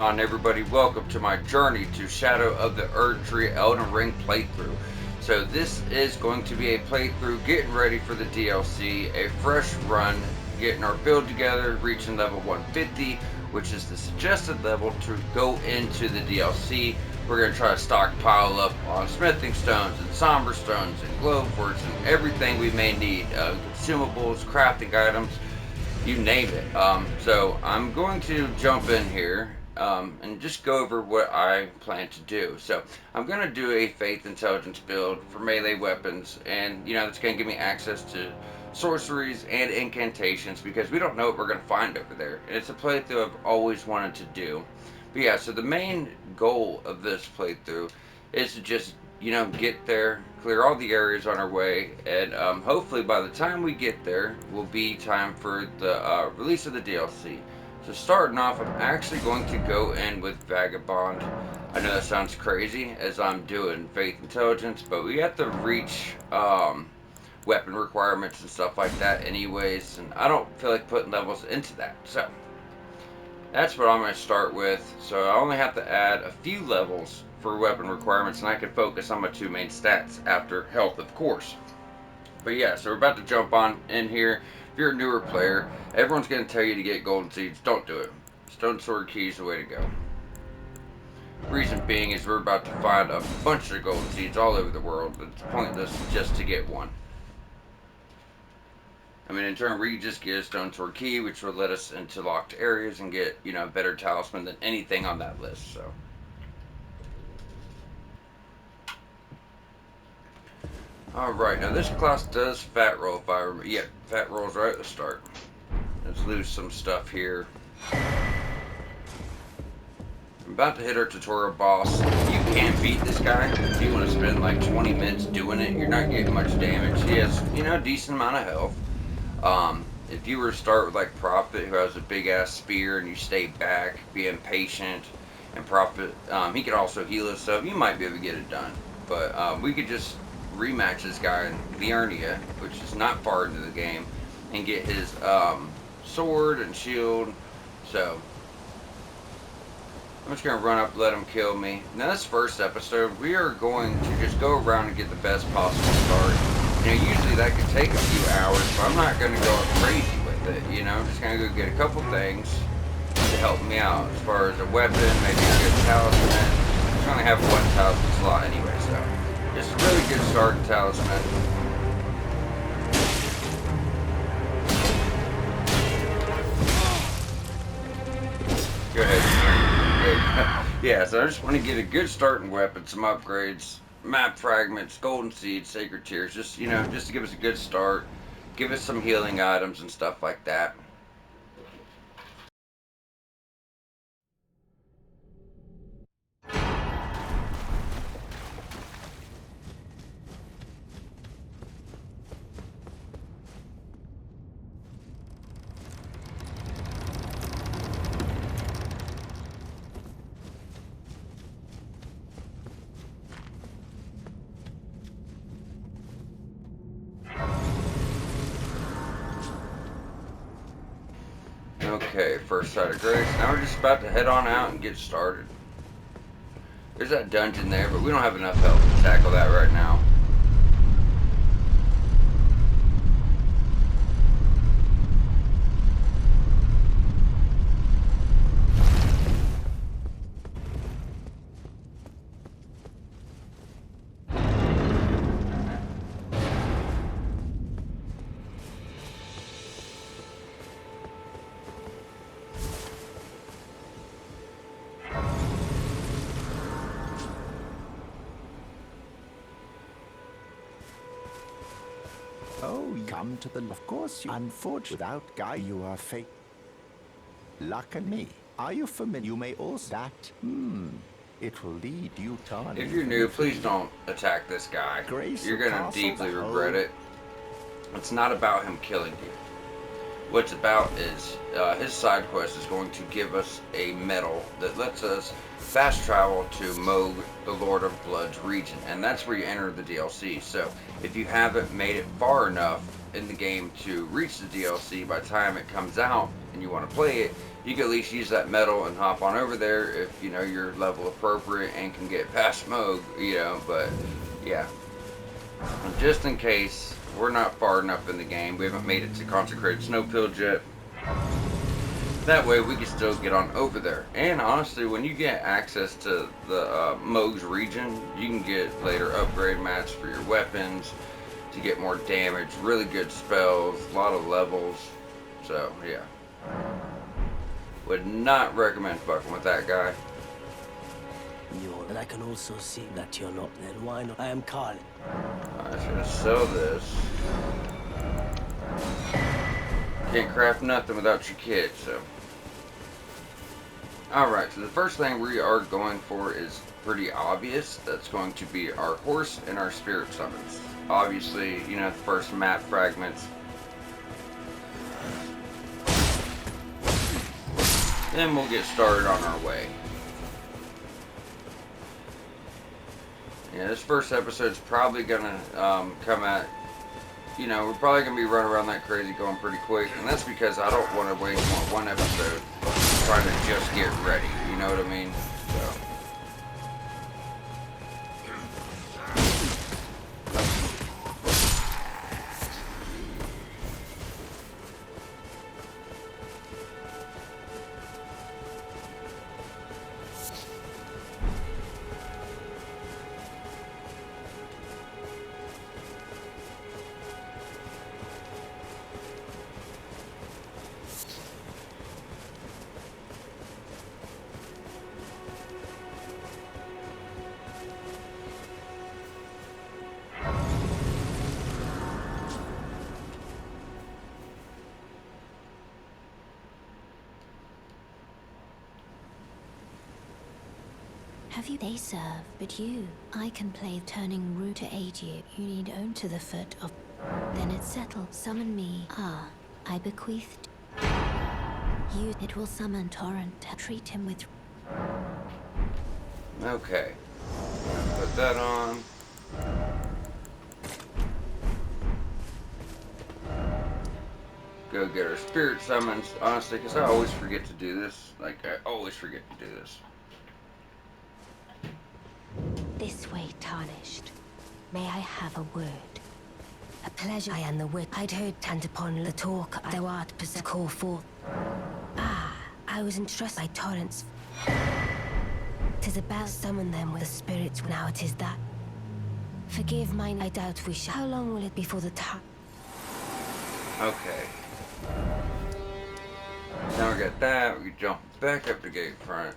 On everybody, welcome to my journey to Shadow of the Erdtree Elden Ring playthrough. So this is going to be a playthrough getting ready for the DLC, a fresh run, getting our build together, reaching level 150, which is the suggested level to go into the DLC. We're going to try to stockpile up on smithing stones and somber stones and glowworks and everything we may need, consumables, crafting items, you name it. So I'm going to jump in here and just go over what I plan to do. So I'm going to do a faith intelligence build for melee weapons, and that's going to give me access to sorceries and incantations because we don't know what we're going to find over there. And it's a playthrough I've always wanted to do. But yeah, so the main goal of this playthrough is to just get there, clear all the areas on our way, and hopefully by the time we get there, will be time for the release of the DLC. So starting off, I'm actually going to go in with Vagabond. I know that sounds crazy as I'm doing Faith Intelligence, but we have to reach weapon requirements and stuff like that anyways, and I don't feel like putting levels into that. So that's what I'm going to start with. So I only have to add a few levels for weapon requirements, and I can focus on my two main stats after health, of course. But yeah, so we're about to jump on in here. If you're a newer player, everyone's going to tell you to get golden seeds. Don't do it. Stone sword key is the way to go. Reason being is we're about to find a bunch of golden seeds all over the world. It's pointless just to get one. I mean, in turn, we just get a stone sword key, which will let us into locked areas and get, a better talisman than anything on that list. So, all right. Now this class does fat roll. If I remember, yeah, fat rolls right at the start. Let's lose some stuff here. I'm about to hit our tutorial boss. You can't beat this guy if you want to spend like 20 minutes doing it. You're not getting much damage. He has, a decent amount of health. If you were to start with like Prophet, who has a big ass spear, and you stay back, being patient, and Prophet, he could also heal himself. You might be able to get it done, but we could just rematch this guy in Liurnia, which is not far into the game, and get his sword and shield. So I'm just gonna run up, let him kill me. Now this first episode, we are going to just go around and get the best possible start. Usually that could take a few hours, but I'm not going to go crazy with it. I'm just going to go get a couple things to help me out. As far as a weapon, maybe a good talisman. I'm just going to have one talisman slot anyway, so just a really good start in talisman. Go ahead. Yeah, so I just want to get a good start in weapons, some upgrades, map fragments, golden seeds, sacred tears, just just to give us a good start, give us some healing items and stuff like that. Okay, first side of grace. Now we're just about to head on out and get started. There's that dungeon there, but we don't have enough health to tackle that right now. Oh, come to the... Of course, you... Unfortunately, without Guy, you are fake. Luck and me. Are you familiar? You may also... That... It will lead you to... If you're new, please don't attack this guy. You're gonna deeply regret it. It's not about him killing you. What it's about is his side quest is going to give us a medal that lets us fast travel to Moog, the Lord of Blood's region, and that's where you enter the DLC. So if you haven't made it far enough in the game to reach the DLC by the time it comes out and you want to play it, you can at least use that metal and hop on over there if, you know, you're level appropriate and can get past Moog, you know, but, yeah. And just in case we're not far enough in the game, we haven't made it to Consecrated Snowfield yet, that way we can still get on over there. And honestly, when you get access to the Moog's region, you can get later upgrade mats for your weapons to get more damage, really good spells, a lot of levels. So, yeah. Would not recommend fucking with that guy. And I can also see that you're not. Then why not? I am Carl. I should sell this. Can't craft nothing without your kit, so. Alright, so the first thing we are going for is pretty obvious. That's going to be our horse and our spirit summons. Obviously, you know, the first map fragments. Then we'll get started on our way. Yeah, this first episode's probably gonna come at, you know, we're probably gonna be running around that crazy going pretty quick, and that's because I don't want to waste one episode trying to just get ready, you know what I mean? So. Have you? They serve, but you. I can play turning root to aid you. You need own to the foot of. Then it's settled. Summon me. Ah, I bequeathed. You. It will summon Torrent. Treat him with. Okay. Put that on. Go get our spirit summons. Honestly, because I always forget to do this. Like, I always forget to do this. This way, tarnished. May I have a word? A pleasure. I am the wit. I'd heard and upon the talk thou art possessed call forth. Ah, I was entrusted by torrents. 'Tis about summon them with the spirits. Now it is that. Forgive mine. I doubt we shall. How long will it be for the time? Okay. Now we got that. We jump back up to gate front.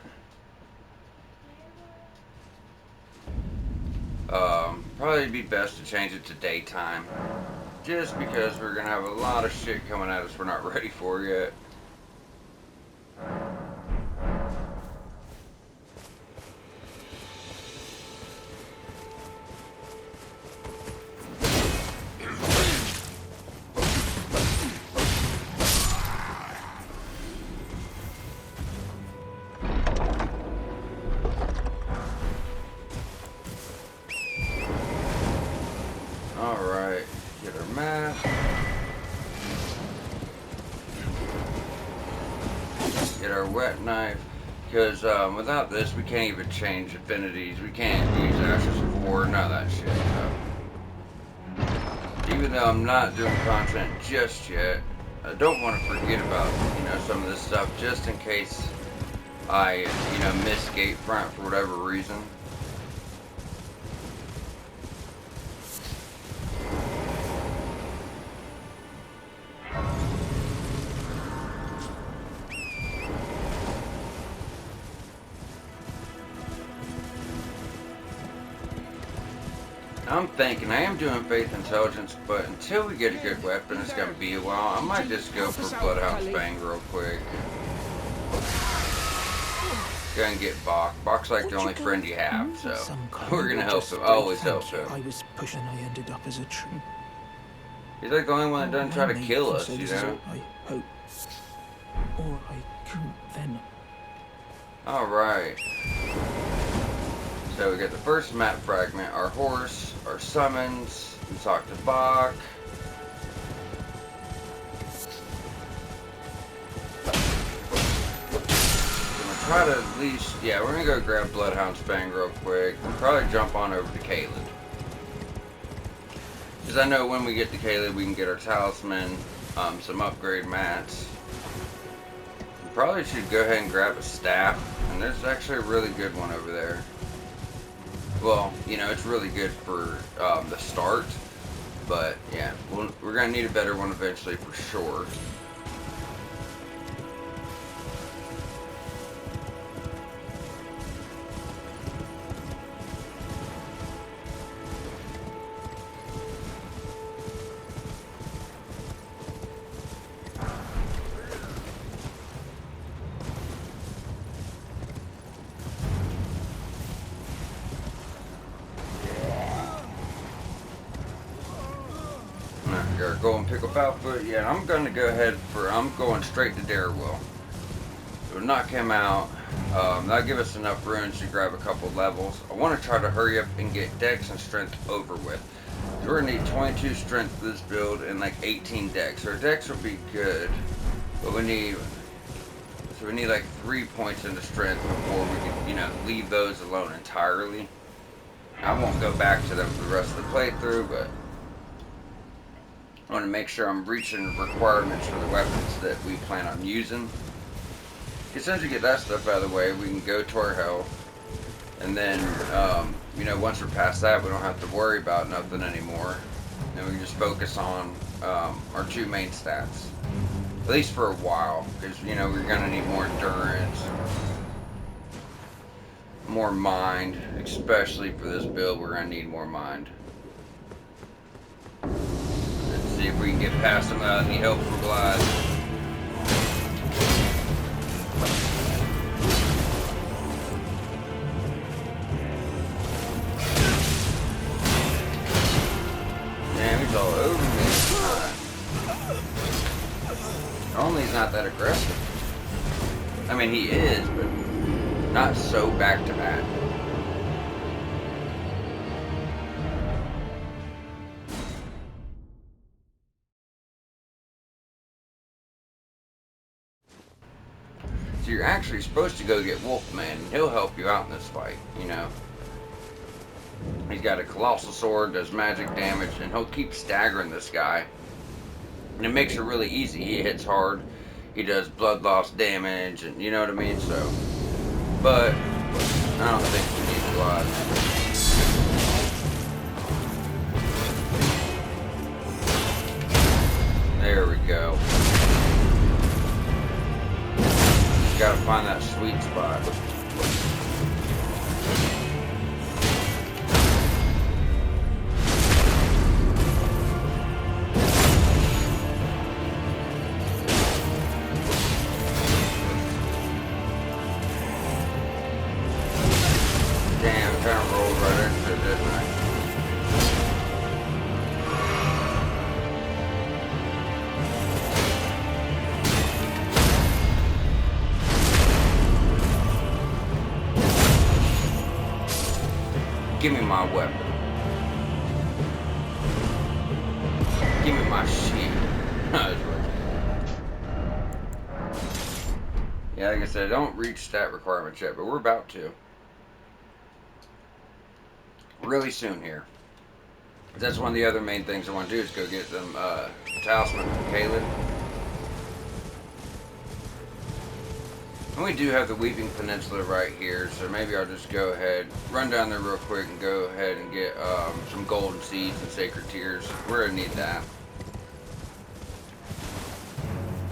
Probably be best to change it to daytime. Just because we're gonna have a lot of shit coming at us we're not ready for yet. Alright, get our map. Get our wet knife. Because without this, we can't even change affinities. We can't use Ashes of War, none of that shit. So. Even though I'm not doing content just yet, I don't want to forget about, you know, some of this stuff just in case I, you know, miss gate front for whatever reason. I'm thinking, I am doing Faith Intelligence, but until we get a good weapon, it's going to be a while. I might just go for Bloodhound Fang real quick. Go and get Bach. Bach's like the only friend you have, so we're going to help him. Always help him. I was pushing, I ended up as a tree. He's like the only one that doesn't try to kill us, you know? I hope. Or I couldn't then. Alright. So we got the first map fragment, our horse, our summons, we talk to Bach. try to at least, yeah, we're gonna go grab Bloodhound Spang real quick and probably jump on over to Caelid. Because I know when we get to Caelid, we can get our talisman, some upgrade mats. We probably should go ahead and grab a staff, and there's actually a really good one over there. Well, you know, it's really good for the start, but yeah, we're gonna need a better one eventually for sure. Go and pick up output. Yeah, I'm gonna go ahead I'm going straight to Darewell. So we'll knock him out. That'll give us enough runes to grab a couple levels. I want to try to hurry up and get dex and strength over with. We're gonna need 22 strength for this build and like 18 dex. Our dex will be good, but we need like 3 points into strength before we can, you know, leave those alone entirely. I won't go back to them for the rest of the playthrough, but I want to make sure I'm reaching requirements for the weapons that we plan on using. As soon as we get that stuff out of the way, we can go to our health. And then, you know, once we're past that, we don't have to worry about nothing anymore. And we can just focus on our two main stats. At least for a while. Because, you know, we're going to need more endurance. More mind. Especially for this build, we're going to need more mind. See if we can get past them without any help from Glide. Damn, he's all over me this time. Only he's not that aggressive. I mean, he is, but not so back to back. So you're actually supposed to go get Wolfman, and he'll help you out in this fight, you know. He's got a colossal sword, does magic damage, and he'll keep staggering this guy. And it makes it really easy. He hits hard, he does blood loss damage, and you know what I mean, so. But, I don't think we need a lot. There we go. Gotta find that sweet spot. Damn, kind of rolled right into it, didn't I? Give me my weapon. Give me my shield. Yeah, like I said, I don't reach stat requirements yet, but we're about to. Really soon here. That's one of the other main things I want to do is go get them talisman from Caelid. And we do have the Weeping Peninsula right here, so maybe I'll just go ahead, run down there real quick and go ahead and get some golden seeds and sacred tears. We're gonna need that.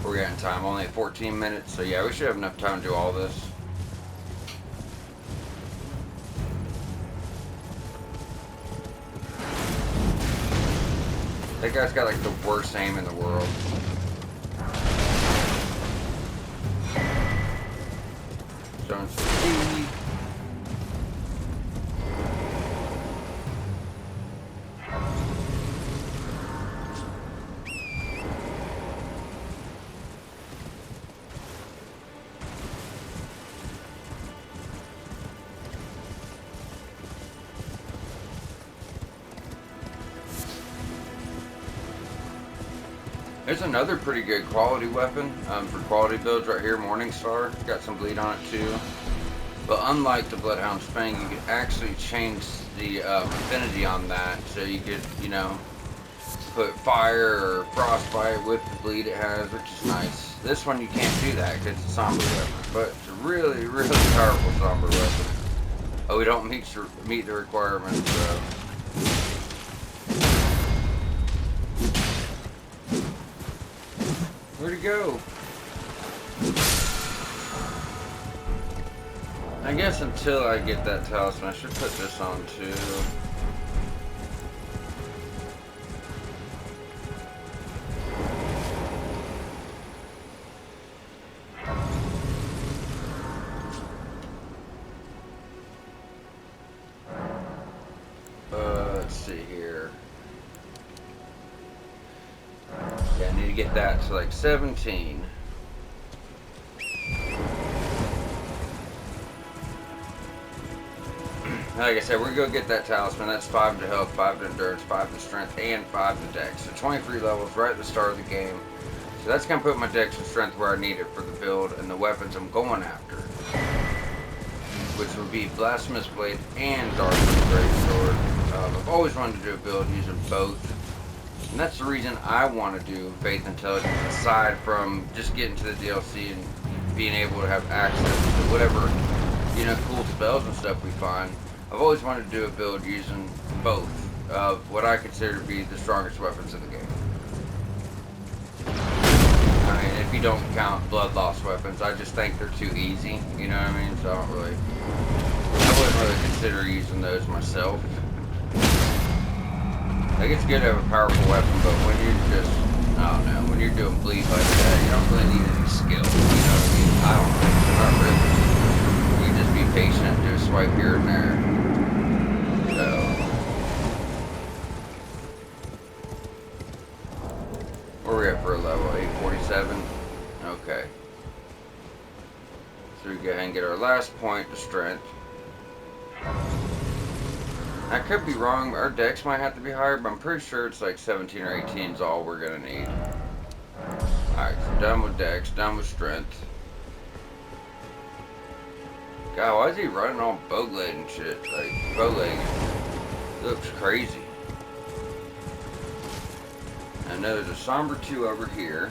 We're getting time, only 14 minutes, so yeah, we should have enough time to do all this. That guy's got like the worst aim in the world. Showing some speed. There's another pretty good quality weapon for quality builds right here, Morningstar. Got some bleed on it too. But unlike the Bloodhound Fang, you could actually change the affinity on that. So you could, you know, put fire or frostbite with the bleed it has, which is nice. This one you can't do that because it's a somber weapon. But it's a really, really powerful somber weapon. Oh, we don't meet the requirements, so. Where'd he go? I guess until I get that talisman, I should put this on too. Let's see here. Yeah, I need to get that to like 17. Like I said, we're going to go get that talisman. That's 5 to health, 5 to endurance, 5 to strength, and 5 to dex. So 23 levels right at the start of the game. So that's going to put my dex and strength where I need it for the build and the weapons I'm going after. Which would be Blasphemous Blade and Darkness Greatsword. I've always wanted to do a build using both. And that's the reason I want to do Faith Intelligence, aside from just getting to the DLC and being able to have access to whatever, you know, cool spells and stuff we find. I've always wanted to do a build using both of what I consider to be the strongest weapons in the game. I mean, if you don't count blood loss weapons, I just think they're too easy, you know what I mean? So I wouldn't really consider using those myself. Like, it's good to have a powerful weapon, but when you're just, I don't know, when you're doing bleed like that, you don't really need any skill, you know what I mean? I don't know, not really. You just be patient and do a swipe here and there. So, where are we at for a level? 847? Okay. So we go ahead and get our last point to strength. I could be wrong, our dex might have to be higher, but I'm pretty sure it's like 17 or 18 is all we're gonna need. Alright, so done with dex, done with strength. God, why is he running all bowleg and shit? Like, bowleg. It looks crazy. I know there's a Somber 2 over here.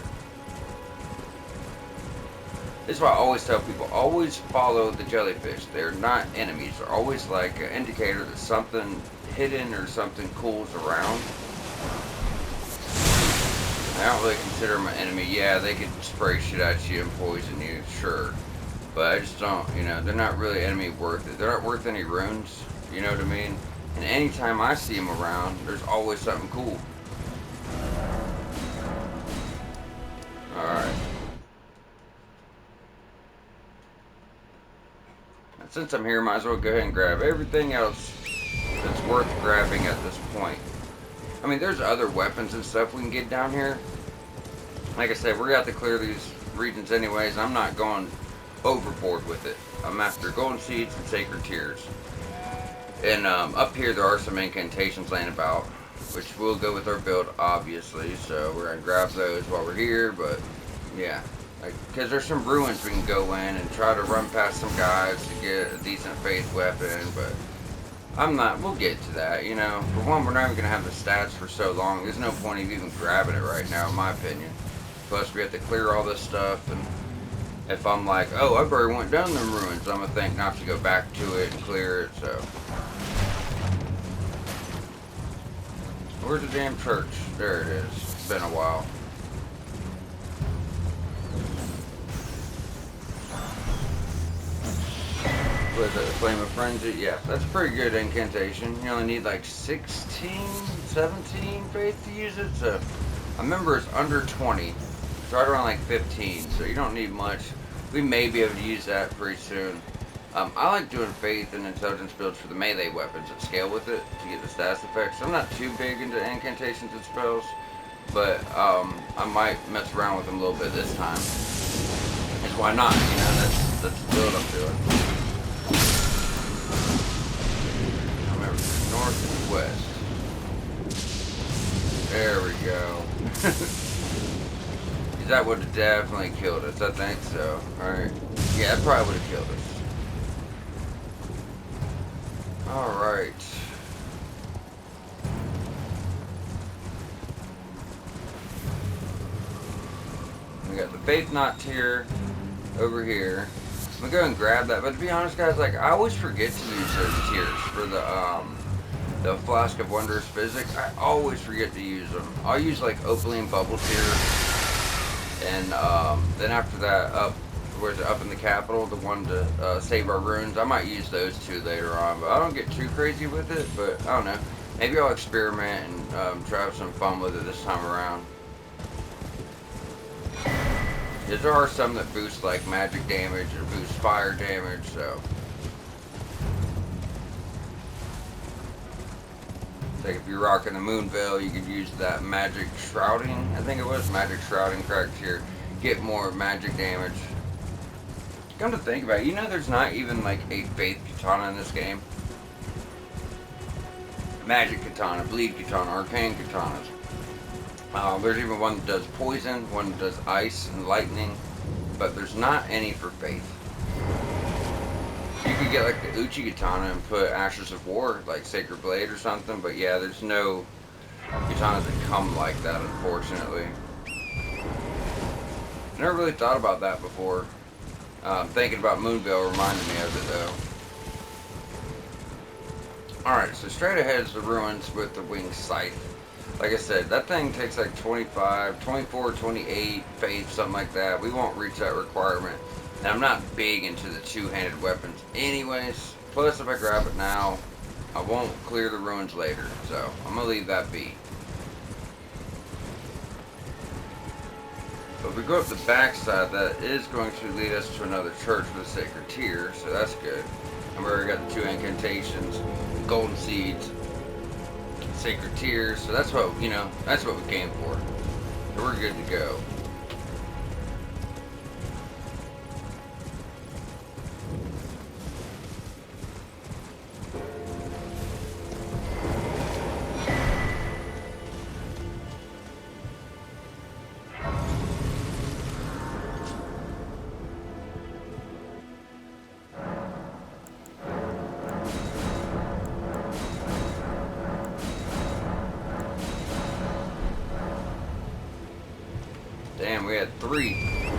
This is why I always tell people, always follow the jellyfish. They're not enemies. They're always like an indicator that something hidden or something cool is around. I don't really consider them an enemy. Yeah, they could spray shit at you and poison you, sure. But I just don't, you know, they're not really enemy worth it. They're not worth any runes, you know what I mean? And anytime I see them around, there's always something cool. Alright. Since I'm here, might as well go ahead and grab everything else that's worth grabbing at this point. I mean, there's other weapons and stuff we can get down here. Like I said, we're going to have to clear these regions anyways. I'm not going overboard with it. I'm after golden seeds and sacred tears. And up here, there are some incantations laying about, which will go with our build, obviously. So we're going to grab those while we're here, but yeah. Like, because there's some ruins we can go in and try to run past some guys to get a decent faith weapon, but we'll get to that, you know. For one, we're not even going to have the stats for so long. There's no point of even grabbing it right now, in my opinion. Plus, we have to clear all this stuff, and if I'm like, oh, I've already went down them ruins, I'm going to think not to go back to it and clear it, so. Where's the damn church? There it is. It's been a while. What is it, Flame of Frenzy? Yeah, that's a pretty good incantation. You only need like 16, 17 faith to use it. So I remember it's under 20. It's right around like 15, so you don't need much. We may be able to use that pretty soon. I like doing faith and intelligence builds for the melee weapons that scale with it to get the stats effects. I'm not too big into incantations and spells, but I might mess around with them a little bit this time. And why not? You know, that's the build I'm doing. North and west. There we go. That would have definitely killed us. I think so. Alright. Yeah, that probably would have killed us. Alright. We got the faith knot here, over here. I'm gonna go and grab that, but to be honest, guys, like, I always forget to use those tiers for the Flask of Wondrous Physics. I always forget to use them. I'll use, like, Opaline Bubble tier, and then after that, where's it, up in the capital, the one to save our runes. I might use those two later on, but I don't get too crazy with it, but I don't know. Maybe I'll experiment and try have some fun with it this time around. Because there are some that boost like magic damage or boost fire damage, so. Like if you're rocking the Moon Veil, you could use that magic shrouding, I think it was, magic shrouding correct here. Get more magic damage. Come to think about it, you know there's not even like a faith katana in this game. Magic katana, bleed katana, arcane katanas. There's even one that does poison, one that does ice and lightning, but there's not any for faith. You could get like the Uchi katana and put Ashes of War, like Sacred Blade or something, but yeah, there's no katanas that come like that, unfortunately. Never really thought about that before. Thinking about Moonveil reminded me of it though. Alright, so straight ahead is the ruins with the winged scythe. Like I said, that thing takes like 25, 24, 28 faith, something like that. We won't reach that requirement. And I'm not big into the two-handed weapons anyways. Plus, if I grab it now, I won't clear the ruins later. So, I'm going to leave that be. But if we go up the backside, that is going to lead us to another church with a sacred tier. So that's good. And we already got the 2 incantations, golden seeds, sacred tears, so that's what, you know, that's what we came for. So we're good to go. Damn, we had 3.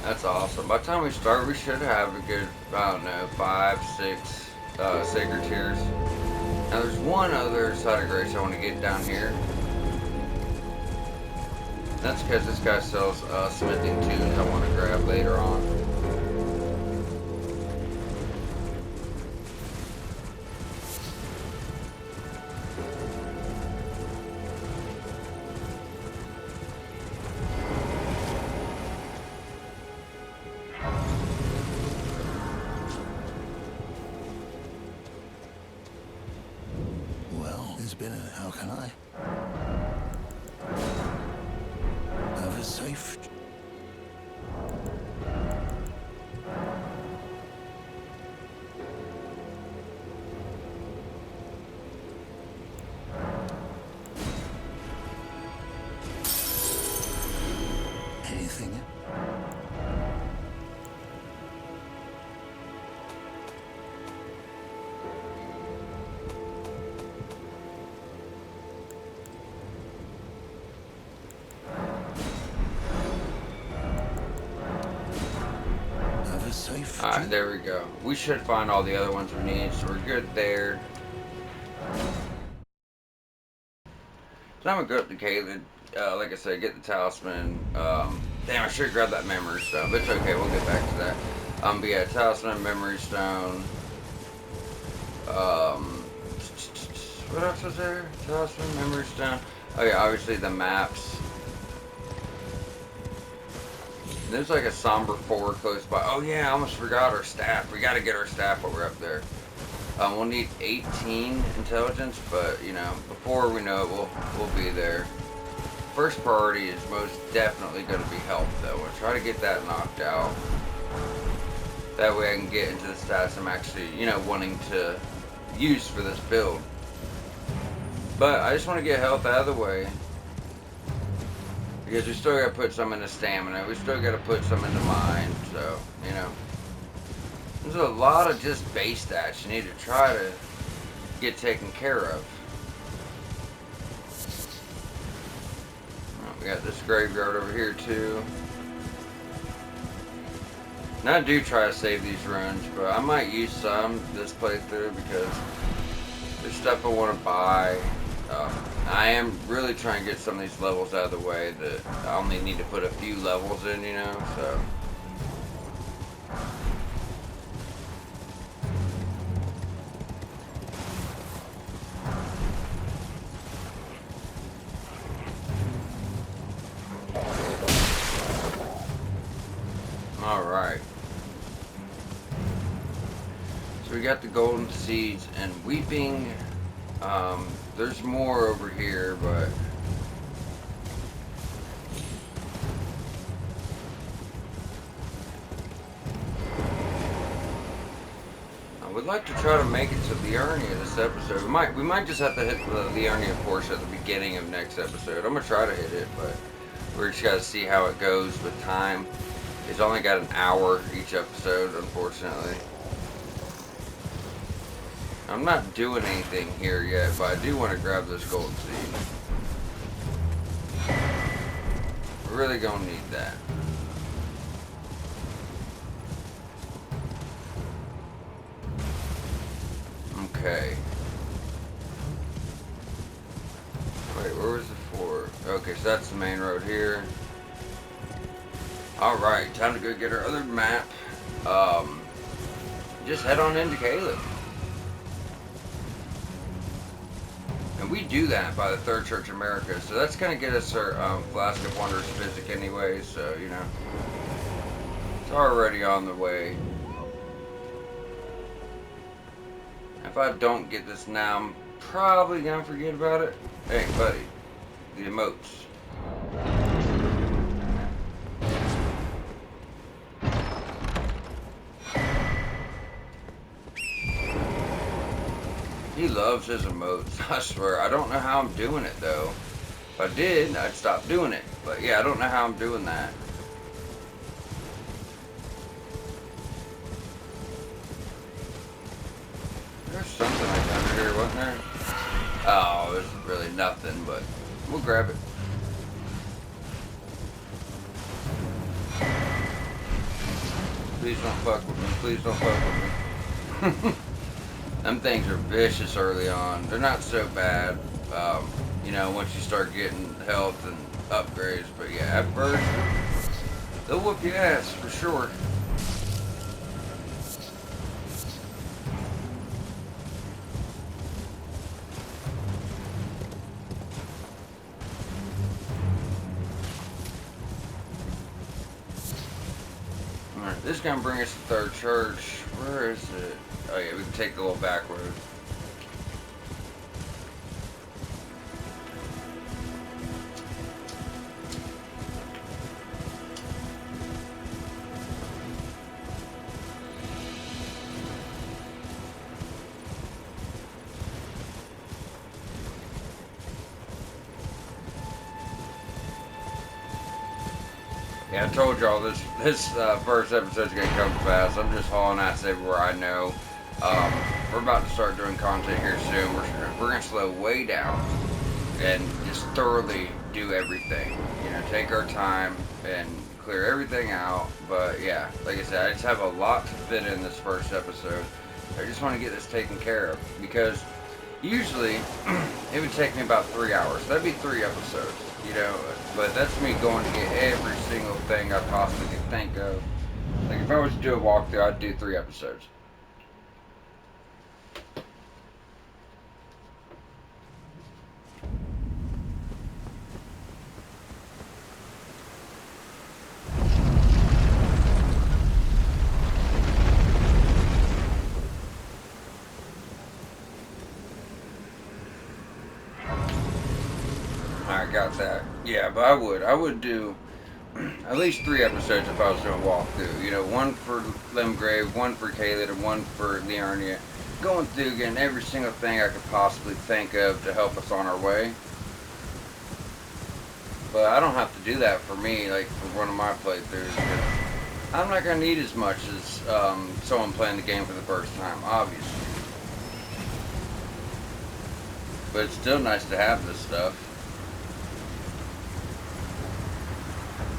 That's awesome. By the time we start, we should have a good, I don't know, 5, 6 sacred tears. Now there's one other side of grace I want to get down here. That's because this guy sells smithing tools I want to grab later on. How can I? Have a safe. Anything? Alright, there we go. We should find all the other ones we need, so we're good there. So I'm gonna go up to Caelid, like I said, get the talisman. Damn, I should have grabbed that memory stone, but it's okay, we'll get back to that. But yeah, talisman, memory stone. What else was there? Talisman, memory stone. Oh yeah, obviously the maps. There's like a somber 4 close by. Oh yeah, I almost forgot our staff. We gotta get our staff while we're up there. We'll need 18 intelligence, but you know, before we know it, we'll be there. First priority is most definitely gonna be health though. We'll try to get that knocked out. That way I can get into the stats I'm actually, you know, wanting to use for this build. But I just want to get health out of the way. Because we still gotta put some into stamina, we still gotta put some into mind, so, you know. There's a lot of just base stats you need to try to get taken care of. We got this graveyard over here too. Now I do try to save these runs, but I might use some this playthrough because there's stuff I want to buy. I am really trying to get some of these levels out of the way that I only need to put a few levels in, you know, so. Alright. So we got the golden seeds and weeping. There's more over here, but I would like to try to make it to the Liurnia this episode. We might just have to hit the Liurnia portion at the beginning of next episode. I'm gonna try to hit it, but we're just gotta see how it goes with time. It's only got an hour each episode, unfortunately. I'm not doing anything here yet, but I do want to grab this gold seed. We're really gonna need that. Okay. Wait, where was the floor? Okay, so that's the main road here. Alright, time to go get our other map. Just head on into Caleb. And we do that by the Third Church of America, so that's gonna get us our Flask of Wonders Physic anyway, so, you know. It's already on the way. If I don't get this now, I'm probably gonna forget about it. Hey, buddy. The emotes. He loves his emotes, I swear. I don't know how I'm doing it, though. If I did, I'd stop doing it. But yeah, I don't know how I'm doing that. There's something like under here, wasn't there? Oh, there's really nothing, but we'll grab it. Please don't fuck with me. Please don't fuck with me. Them things are vicious early on. They're not so bad, you know, once you start getting health and upgrades. But yeah, at first, they'll whoop your ass for sure. Alright, this is going to bring us to Third Church. Where is it? Oh yeah, we can take the little back road. Yeah, I told y'all this first episode's gonna come fast. I'm just hauling ass everywhere I know. We're about to start doing content here soon. We're gonna slow way down and just thoroughly do everything. You know, take our time and clear everything out. But yeah, like I said, I just have a lot to fit in this first episode. I just want to get this taken care of because usually it would take me about 3 hours. That'd be 3 episodes, you know. But that's me going to get every single thing I possibly could think of. Like if I was to do a walkthrough, I'd do 3 episodes. I got that. Yeah, but I would do at least 3 episodes if I was doing a walkthrough. You know, one for Limgrave, one for Caleb, and one for Liurnia. Going through again every single thing I could possibly think of to help us on our way. But I don't have to do that for me, like for one of my playthroughs. 'Cause I'm not gonna need as much as someone playing the game for the first time, obviously. But it's still nice to have this stuff.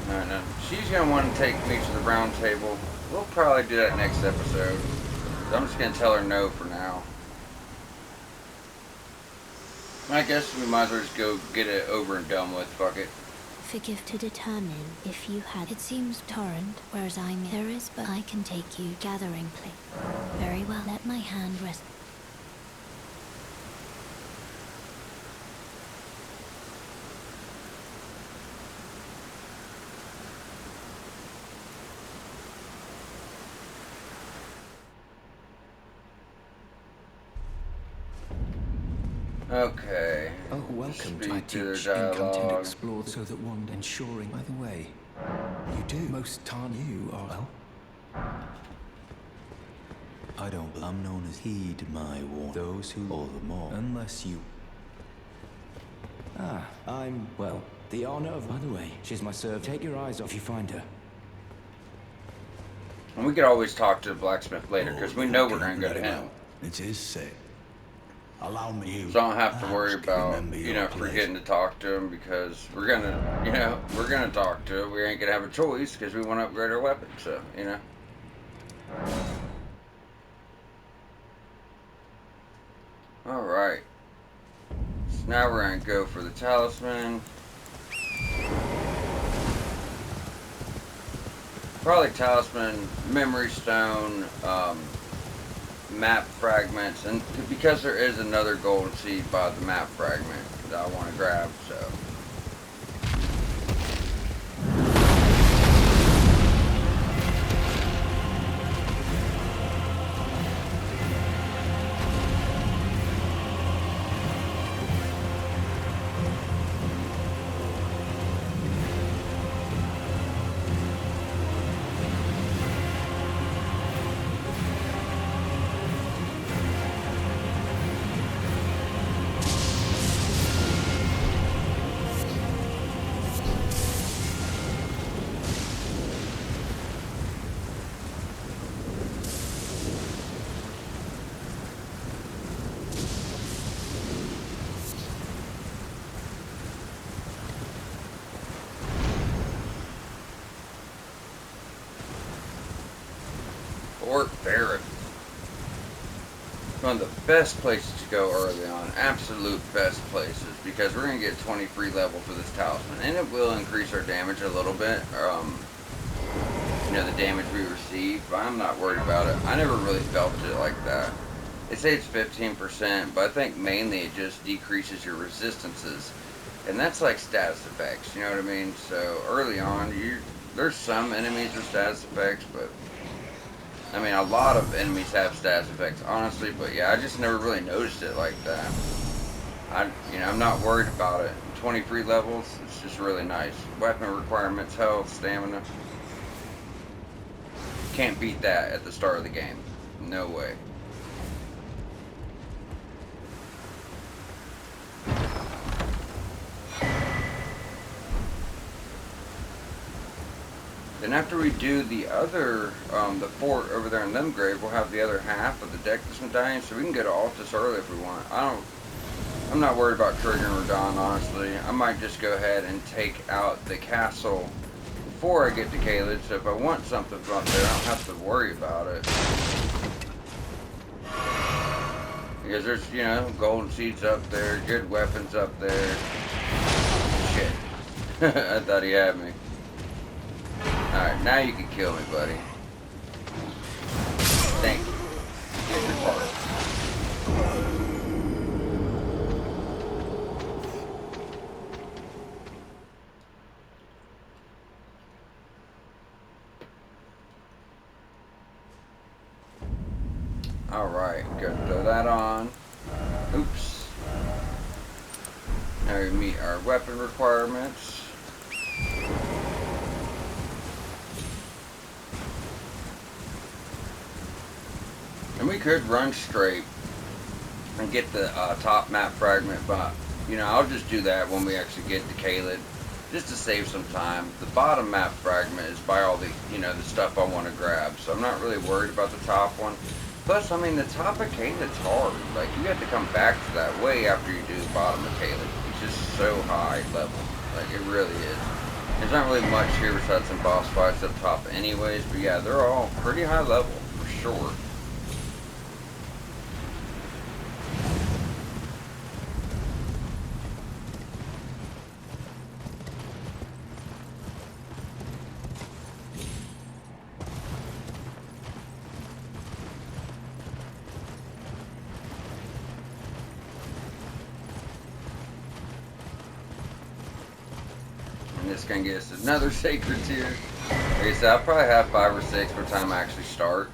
Alright, now she's gonna want to take me to the round table. We'll probably do that next episode. I'm just gonna tell her no for now. I guess we might as well just go get it over and done with. Fuck it. Forgive to determine if you had. It seems torrent, whereas there is, but I can take you gathering place. Very well, let my hand rest. Okay. Oh, welcome. Speak I to their teach in content dialogue. explore so that one ensuring. By the way, you do most time you are well. I don't. I'm known as heed my warning. Those who all the more. Unless you. Ah, I'm well. The honor of. By the way, she's my servant. Take your eyes off. You find her. And we could always talk to the blacksmith later, because we know we're going to go to him. It is sick. Allow me. So I don't have to worry about, remember you your know, place. forgetting to talk to him, because we're going to, you know, we're going to talk to him. We ain't going to have a choice, because we want to upgrade our weapon, so, you know. Alright. So now we're going to go for the talisman. Probably talisman, memory stone, map fragments, and because there is another golden seed by the map fragment that I want to grab, so. Fort Barrett. One of the best places to go early on. Absolute best places. Because we're going to get 20 free level for this talisman. And it will increase our damage a little bit. You know, the damage we receive. But I'm not worried about it. I never really felt it like that. They say it's 15%. But I think mainly it just decreases your resistances. And that's like status effects. You know what I mean? So early on, there's some enemies with status effects. But I mean, a lot of enemies have status effects, honestly, but yeah, I just never really noticed it like that. I'm not worried about it. 20 free levels, it's just really nice. Weapon requirements, health, stamina. Can't beat that at the start of the game. No way. Then after we do the other, the fort over there in Limgrave, we'll have the other half of the Dectus medallion, so we can go to Altus early if we want. I'm not worried about triggering Radon, honestly. I might just go ahead and take out the castle before I get to Caelid, so if I want something from up there, I don't have to worry about it. Because there's, you know, golden seeds up there, good weapons up there. Shit. I thought he had me. Alright, now you can kill me, buddy. Thank you. Get your part. Alright, go throw that on. Oops. Now we meet our weapon requirements. And we could run straight and get the top map fragment, but, you know, I'll just do that when we actually get to Caelid. just to save some time. The bottom map fragment is by all the, you know, the stuff I want to grab, so I'm not really worried about the top one. Plus, I mean, the top of Caelid's hard. Like, you have to come back to that way after you do the bottom of Caelid. It's just so high level. Like, it really is. There's not really much here besides some boss fights up top anyways, but yeah, they're all pretty high level, for sure. This can get us another sacred tier. Like I said, I'll probably have 5 or 6 by the time I actually start.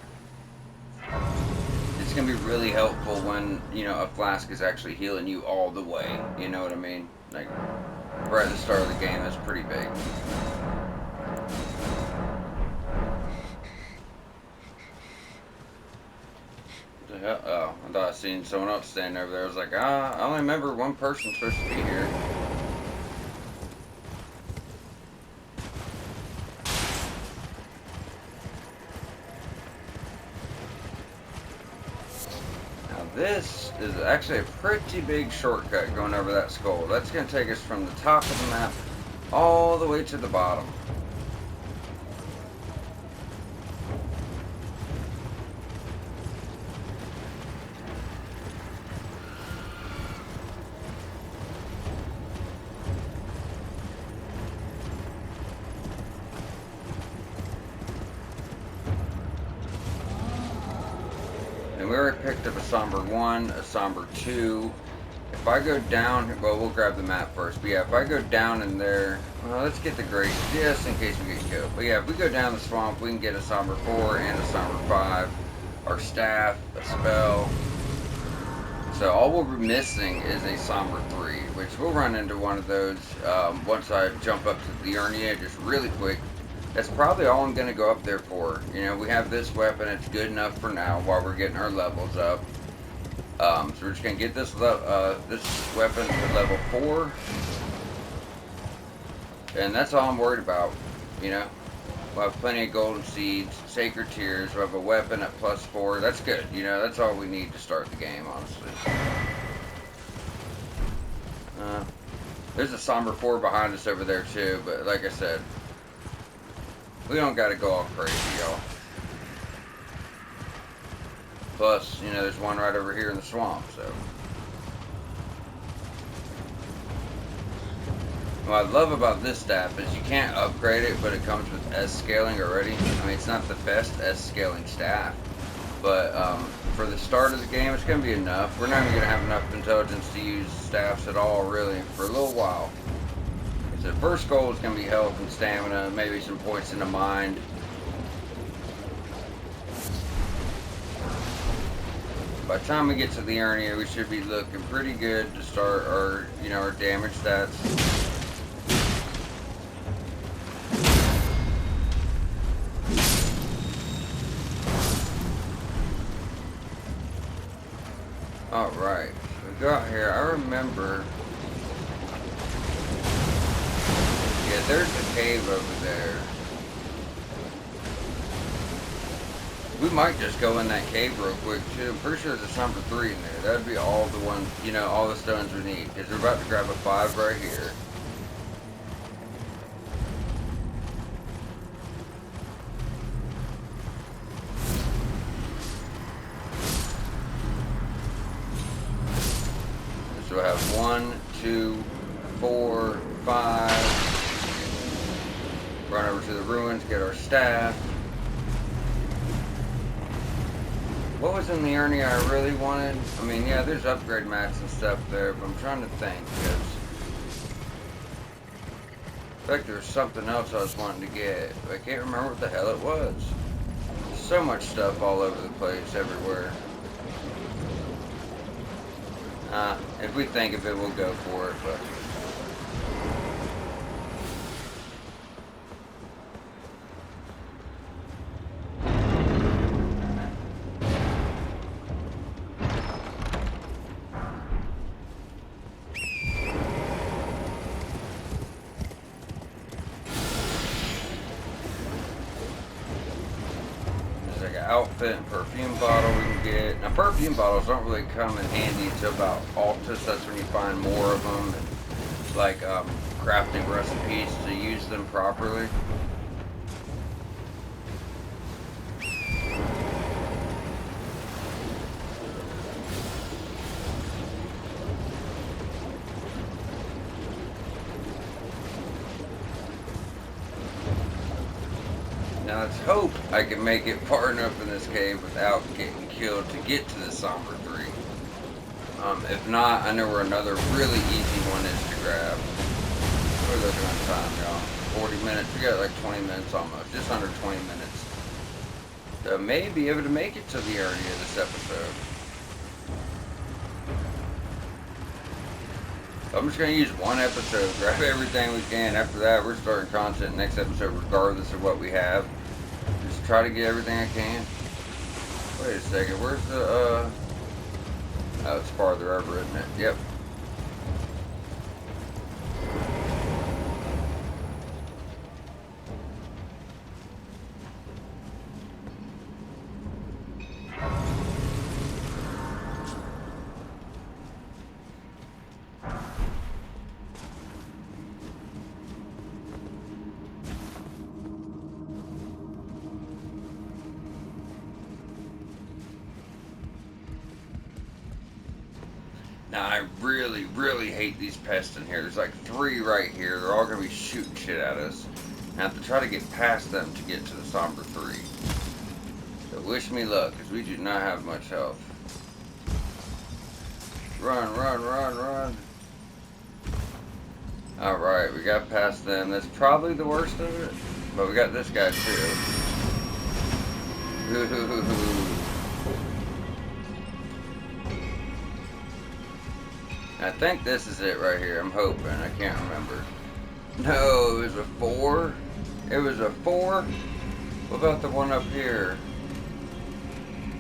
It's gonna be really helpful when, you know, a flask is actually healing you all the way. You know what I mean? Like, right at the start of the game, that's pretty big. What the hell? Oh, I thought I seen someone else standing over there. I was like, I only remember one person supposed to be here. This is actually a pretty big shortcut going over that skull. That's going to take us from the top of the map all the way to the bottom. And we already picked up a somber 1, a somber 2. If I go down, well, we'll grab the map first. But yeah, if I go down in there, well, let's get the grace just in case we get killed. But yeah, if we go down the swamp, we can get a somber 4 and a somber 5. Our staff, a spell. So all we'll be missing is a somber 3, which we'll run into one of those once I jump up to the Urnia just really quick. That's probably all I'm going to go up there for. You know, we have this weapon. It's good enough for now while we're getting our levels up. So we're just going to get this weapon to level 4. And that's all I'm worried about. You know, we'll have plenty of golden seeds, sacred tears. We'll have a weapon at +4. That's good. You know, that's all we need to start the game, honestly. There's a somber 4 behind us over there too. But like I said, we don't got to go all crazy, y'all. Plus, you know, there's one right over here in the swamp, so. What I love about this staff is you can't upgrade it, but it comes with S scaling already. I mean, it's not the best S scaling staff, but for the start of the game, it's going to be enough. We're not even going to have enough intelligence to use staffs at all, really, for a little while. So the first goal is going to be health and stamina, maybe some points in the mind. By the time we get to the Urnia, we should be looking pretty good to start our, you know, our damage stats. Alright, we got here. I remember. Yeah, there's a cave over there. We might just go in that cave real quick too. I'm pretty sure there's a somber 3 in there. That'd be all the ones, you know, all the stones we need. Because we're about to grab a 5 right here. So we'll have 1, 2, 4, 5. Run over to the ruins, get our staff. What was in the Urnia I really wanted? I mean, yeah, there's upgrade mats and stuff there, but I'm trying to think, because I feel like there was something else I was wanting to get, but I can't remember what the hell it was. There's so much stuff all over the place, everywhere. If we think of it, we'll go for it, but... outfit and perfume bottle we can get. Now perfume bottles don't really come in handy until about Altus. That's when you find more of them and like crafting recipes to use them properly. Now let's hope I can make it far enough in this cave without getting killed to get to the Somber 3. If not, I know where another really easy one is to grab. We're looking on time, y'all. 40 minutes. We got like 20 minutes almost. Just under 20 minutes. So may be able to make it to the area of this episode. I'm just going to use one episode, grab everything we can. After that, we're starting content next episode regardless of what we have. Just try to get everything I can. Wait a second, where's the, oh, it's farther over, isn't it? Yep. Now, I really hate these pests in here. There's like 3 right here. They're all going to be shooting shit at us. I have to try to get past them to get to the Somber 3. So wish me luck, because we do not have much health. Run, run, run, run. Alright, we got past them. That's probably the worst of it. But we got this guy too. I think this is it right here. I'm hoping. I can't remember. No, it was a 4. It was a 4. What about the one up here?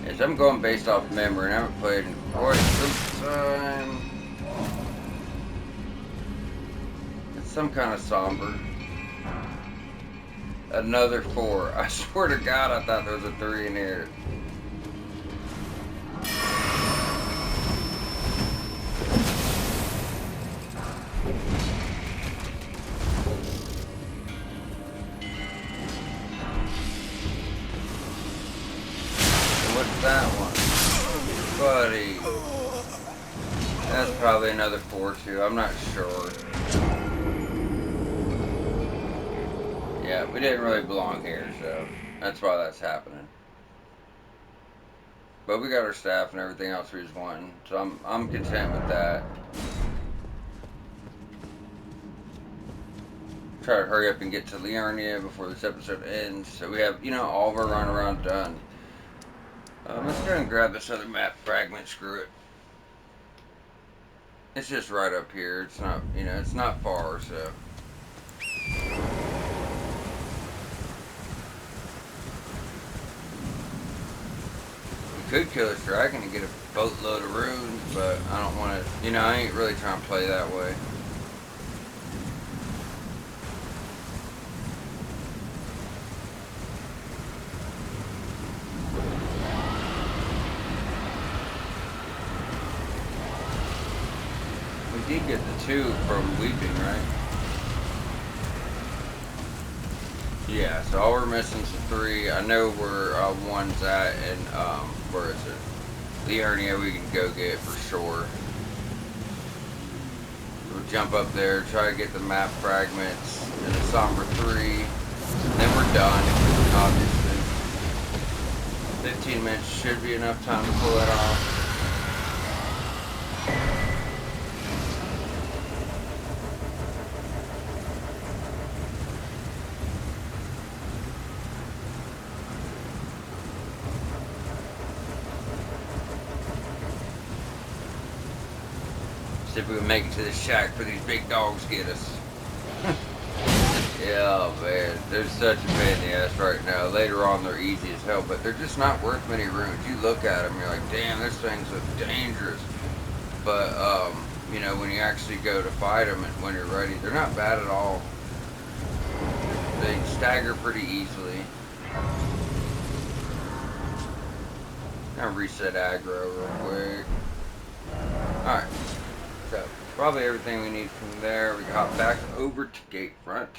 Yes, I'm going based off memory. I haven't played in quite some time. It's some kind of somber. Another 4. I swear to God, I thought there was a 3 in here. That one, buddy. That's probably another 4 too. I'm not sure. Yeah, we didn't really belong here, so that's why that's happening. But we got our staff and everything else we just won, so I'm content with that. Try to hurry up and get to Liurnia before this episode ends, so we have, you know, all of our run around done. Let's go and grab this other map fragment, screw it. It's just right up here, it's not, you know, it's not far, so. We could kill this dragon and get a boatload of runes, but I don't want to, you know, I ain't really trying to play that way. We did get the 2 from Weeping, right? Yeah, so all we're missing is the 3. I know where one's at, and where is it? Liurnia we can go get for sure. We'll jump up there, try to get the map fragments and the Somber 3. And then we're done, obviously. 15 minutes should be enough time to pull that off. See if we can make it to the shack before these big dogs get us. Yeah, man, they're such a pain in the ass right now. Later on, they're easy as hell, but they're just not worth many runes. You look at them, you're like, damn, this thing's so dangerous. But, you know, when you actually go to fight them and when you're ready, they're not bad at all. They stagger pretty easily. Now reset aggro real quick. Alright. So, probably everything we need from there. We got back over to gate front.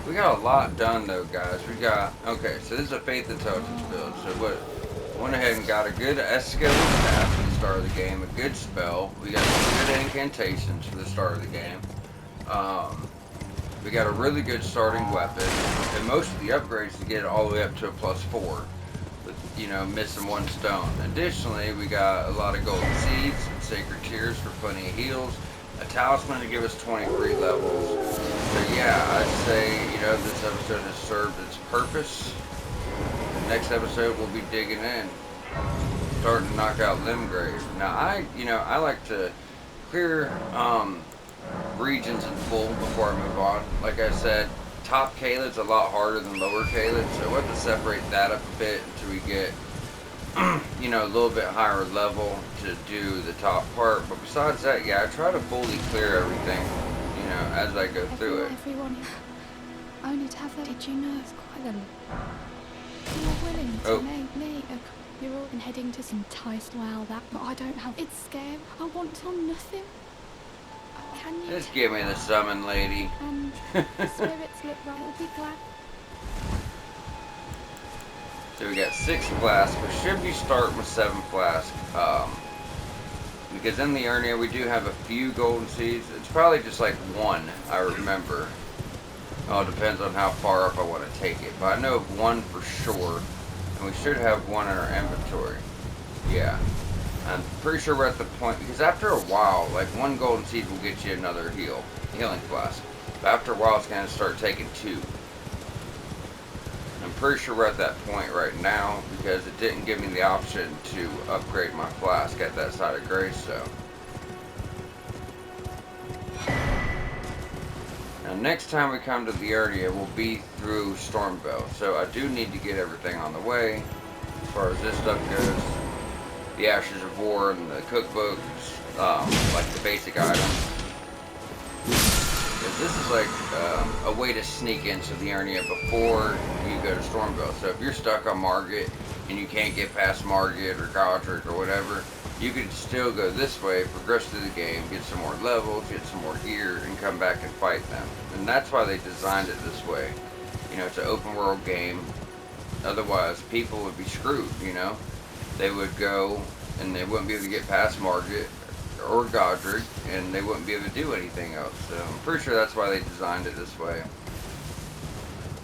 We got a lot done though, guys. We got, okay, so this is a Faith Intelligence build. So what, went ahead and got a good S-skill staff for the start of the game, a good spell. We got some good incantations for the start of the game. We got a really good starting weapon, and most of the upgrades to get it all the way up to a +4, with, you know, missing one stone. Additionally, we got a lot of golden seeds, sacred tears for plenty of heals, a talisman to give us 23 levels. So yeah, I'd say, you know, this episode has served its purpose. The next episode we'll be digging in, starting to knock out Limgrave. Now I like to clear regions in full before I move on. Like I said, top Caelid's a lot harder than lower Caelid, so we'll have to separate that up a bit until we get you know, a little bit higher level to do the top part. But besides that, yeah, I try to fully clear everything, you know, as I go through it. Everyone only to have that. Did you know it's quite a... You're willing to make me you're all heading to some enticed. Well, that, but I don't have. It's scary. I want to nothing. Can you? Just give me the summon, lady. And spirits look right. I'll be glad. So we got 6 flasks. We should be starting with 7 flasks. Because in the area we do have a few golden seeds. It's probably just like 1, I remember. Oh, it depends on how far up I want to take it. But I know of 1 for sure. And we should have 1 in our inventory. Yeah. I'm pretty sure we're at the point, because after a while, like 1 golden seed will get you another healing flask. But after a while, it's going to start taking 2. I'm pretty sure we're at that point right now, because it didn't give me the option to upgrade my flask at that side of Greystone. Now next time we come to the area, we'll be through Stormvale. So I do need to get everything on the way, as far as this stuff goes. The Ashes of War and the cookbooks, like the basic items. Because this is like a way to sneak into the area before you go to Stormvale. So if you're stuck on Margit and you can't get past Margit or Godric or whatever, you can still go this way, progress through the game, get some more levels, get some more gear, and come back and fight them. And that's why they designed it this way. You know, it's an open world game. Otherwise, people would be screwed, you know. They would go and they wouldn't be able to get past Margit or Godric, and they wouldn't be able to do anything else. So I'm pretty sure that's why they designed it this way.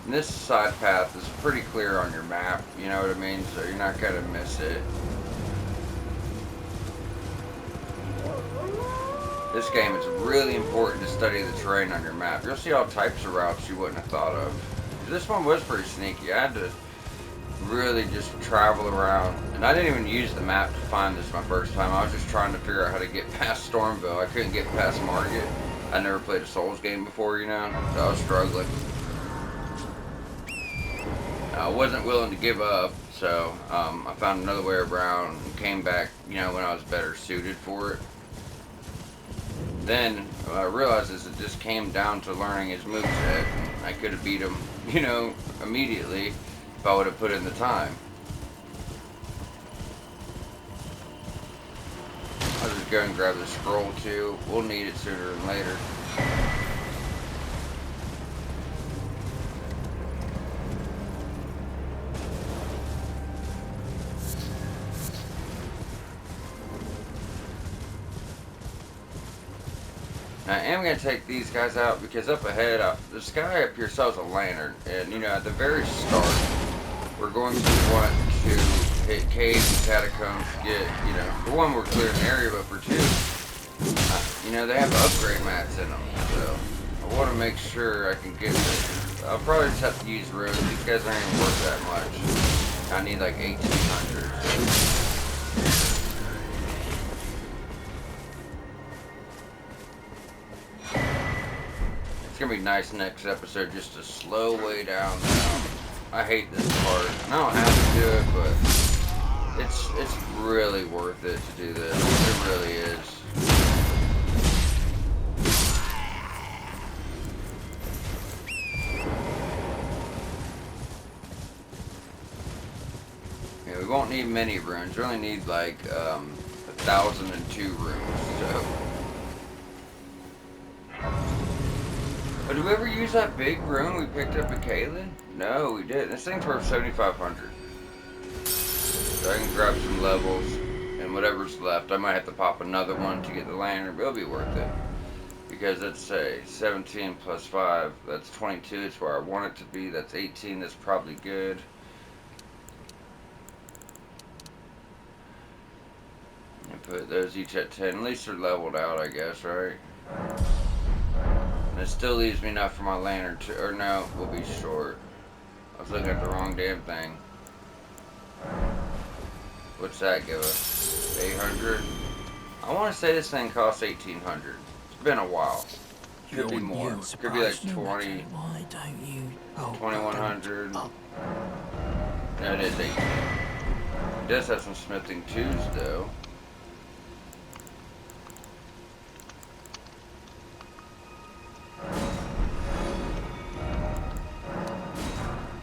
And this side path is pretty clear on your map, you know what I mean? So you're not gonna miss it. This game, it's really important to study the terrain on your map. You'll see all types of routes you wouldn't have thought of. This one was pretty sneaky. I had to really just travel around, and I didn't even use the map to find this my first time. I was just trying to figure out how to get past Stormvale. I couldn't get past Margit. I never played a Souls game before, you know, so I was struggling. I wasn't willing to give up, so I found another way around and came back, you know, when I was better suited for it. Then what I realized is it just came down to learning his moveset. I could have beat him, you know, immediately if I would have put in the time. I'll just go and grab the scroll too. We'll need it sooner than later. Now, I am going to take these guys out because up ahead, this guy up here sells a lantern. And, you know, at the very start, we're going to want to hit caves and catacombs to get, you know, for one, we're clearing the area, but for two, you know, they have upgrade mats in them. So, I want to make sure I can get this. I'll probably just have to use roads. These guys aren't even worth that much. I need like 1,800. It's gonna be nice next episode just to slow way down now. I hate this part. I don't have to do it, but it's really worth it to do this. It really is. We won't need many runes. We only need like 1,002 runes. So. But did we ever use that big rune we picked up at Kaylin? No, we didn't. This thing's worth 7,500. So I can grab some levels and whatever's left. I might have to pop another one to get the lantern, but it'll be worth it. Because let's say 17 plus 5, that's 22. It's where I want it to be. That's 18. That's probably good. And put those each at 10. At least they're leveled out, I guess, right? And it still leaves me enough for my lantern to, or no, we'll be short. I was looking at the wrong damn thing. What's that give us? 800? I want to say this thing costs 1,800. It's been a while. Could be more. Could be like 20. Why don't you? 2,100. No, it is 18. It does have some smithing twos though.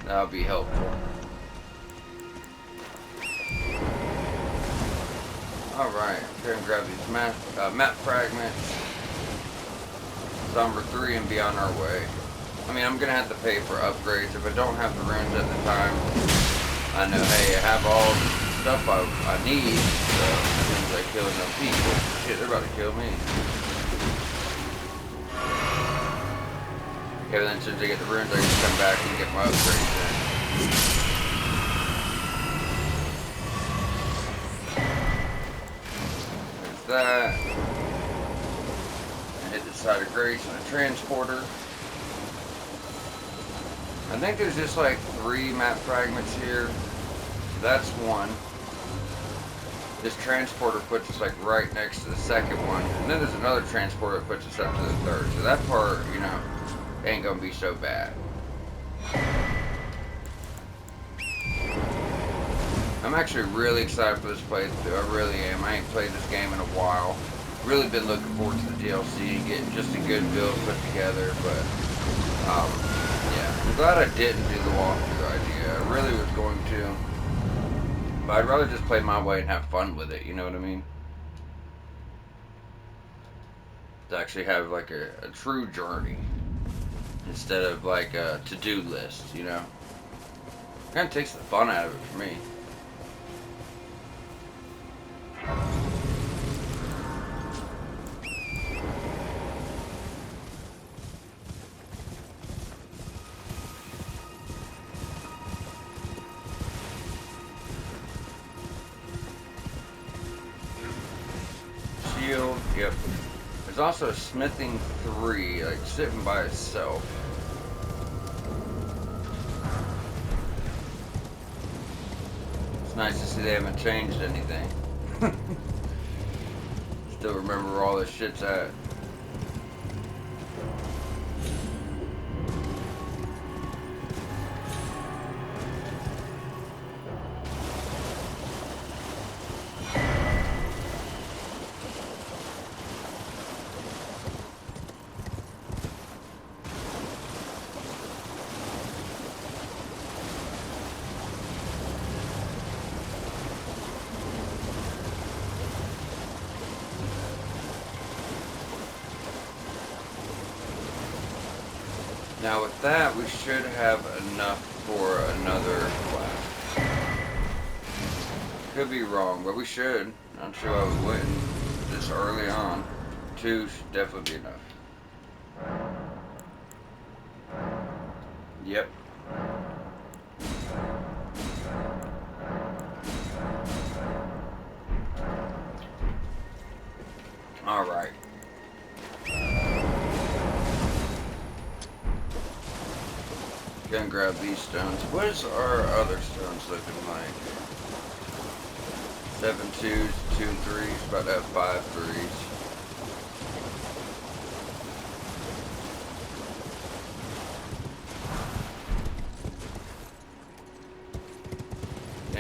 That'll be helpful. Alright, go and grab these map fragments. Number 3 and be on our way. I mean, I'm gonna have to pay for upgrades if I don't have the runes at the time. I know, hey, I have all the stuff I need, so as soon as I kill enough people, shit, they're about to kill me. Okay, then as soon as I get the runes, I can come back and get my upgrades in. There's that. And hit the side of Grace and a transporter. I think there's just like 3 map fragments here. That's one. This transporter puts us like right next to the second one. And then there's another transporter that puts us up to the third. So that part, you know, ain't gonna be so bad. I'm actually really excited for this playthrough. I really am. I ain't played this game in a while. Really been looking forward to the DLC and getting just a good build put together. But yeah, I'm glad I didn't do the walkthrough idea. I really was going to, but I'd rather just play my way and have fun with it. You know what I mean? To actually have like a true journey. Instead of like a to-do list, you know? It kind of takes the fun out of it for me. Shield, yep. There's also a smithing 3, like sitting by itself. It's nice to see they haven't changed anything. Still remember where all this shit's at. Now with that, we should have enough for another class. Could be wrong, but we should. Not sure why we wouldn't this early on. 2 should definitely be enough. Yep. Alright. Gonna grab these stones. What is our other stones looking like? 7 2s, 2 3s, about to have 5 3s.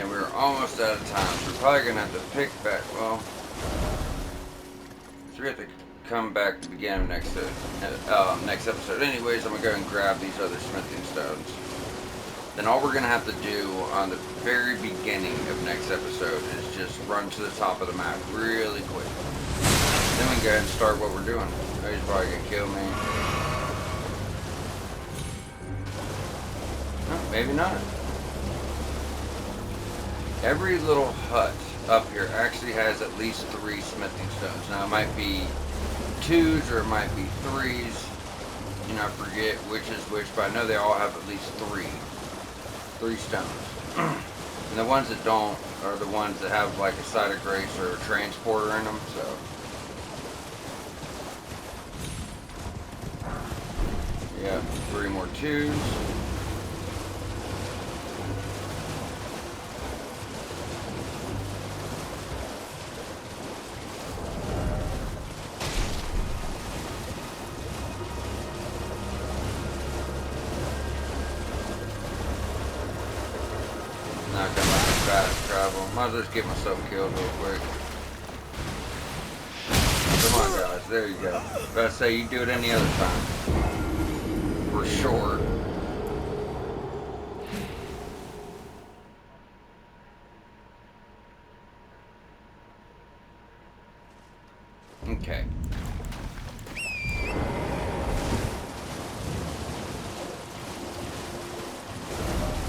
And we're almost out of time, so we're probably gonna have to pick back, well, so we have to come back to the beginning of next episode. Anyways, I'm gonna go and grab these other smithing stones. then all we're going to have to do on the very beginning of next episode is just run to the top of the map really quick. Then we can go ahead and start what we're doing. Oh, he's probably going to kill me. No, maybe not. Every little hut up here actually has at least 3 smithing stones. Now it might be 2s or it might be 3s. You know, I forget which is which, but I know they all have at least 3 stones. And the ones that don't are the ones that have like a side of grace or a transporter in them. So yeah, 3 more 2s. Not gonna let me fast travel. Might as well just get myself killed real quick. Come on, guys. There you go. But I say you do it any other time. For sure. Okay.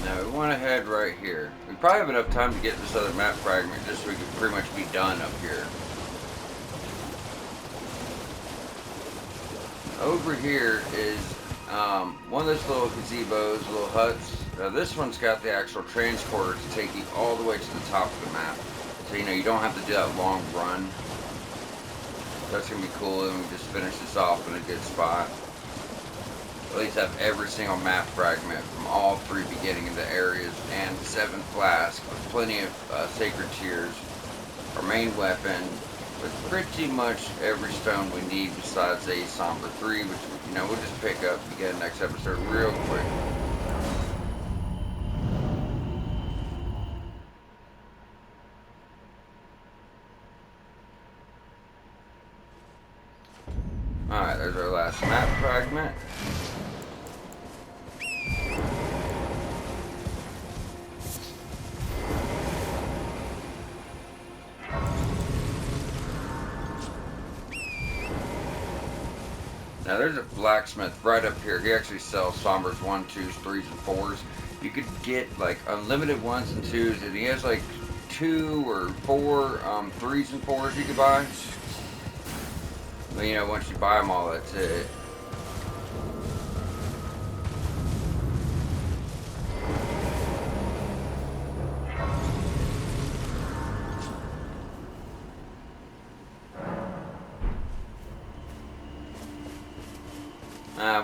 Now we want to head right here. We probably have enough time to get this other map fragment just so we can pretty much be done up here. Over here is one of those little gazebos, little huts. Now this one's got the actual transporter to take you all the way to the top of the map. So you know you don't have to do that long run. That's going to be cool, and we just finish this off in a good spot. At least have every single map fragment from all 3 beginning of the areas, and 7 flasks with plenty of sacred tears, our main weapon, with pretty much every stone we need besides a somber 3, which you know we'll just pick up again next episode real quick. Alright, there's our last map fragment. Now there's a blacksmith right up here. He actually sells sombers 1, 2s, 3s, and 4s. You could get like unlimited 1s and 2s, and he has like 2 or 4 3s and 4s you could buy. But you know, once you buy them all, that's it.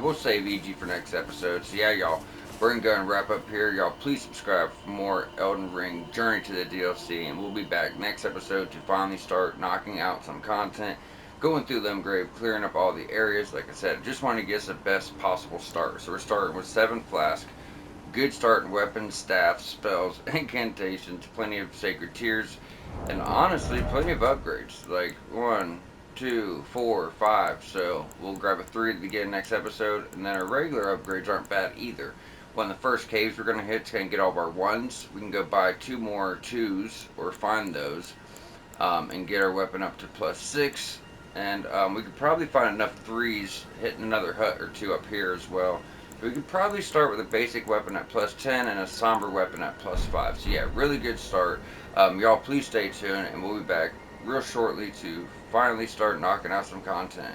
We'll save EG for next episode. So yeah, y'all, we're going to go and wrap up here. Y'all, please subscribe for more Elden Ring Journey to the DLC. And we'll be back next episode to finally start knocking out some content. Going through Limgrave, clearing up all the areas. Like I said, just want to get us the best possible start. So we're starting with 7 flasks. Good start in weapons, staffs, spells, incantations. Plenty of sacred tears. And honestly, plenty of upgrades. Like 1, 2, 4, 5. So we'll grab a 3 at the beginning of next episode, and then our regular upgrades aren't bad either. One of the first caves we're going to hit is going to get all of our 1s. We can go buy 2 more 2s or find those, and get our weapon up to +6. And we could probably find enough 3s hitting another hut or 2 up here as well. We could probably start with a basic weapon at +10 and a somber weapon at +5. So yeah, really good start. Y'all please stay tuned, and we'll be back real shortly to finally start knocking out some content.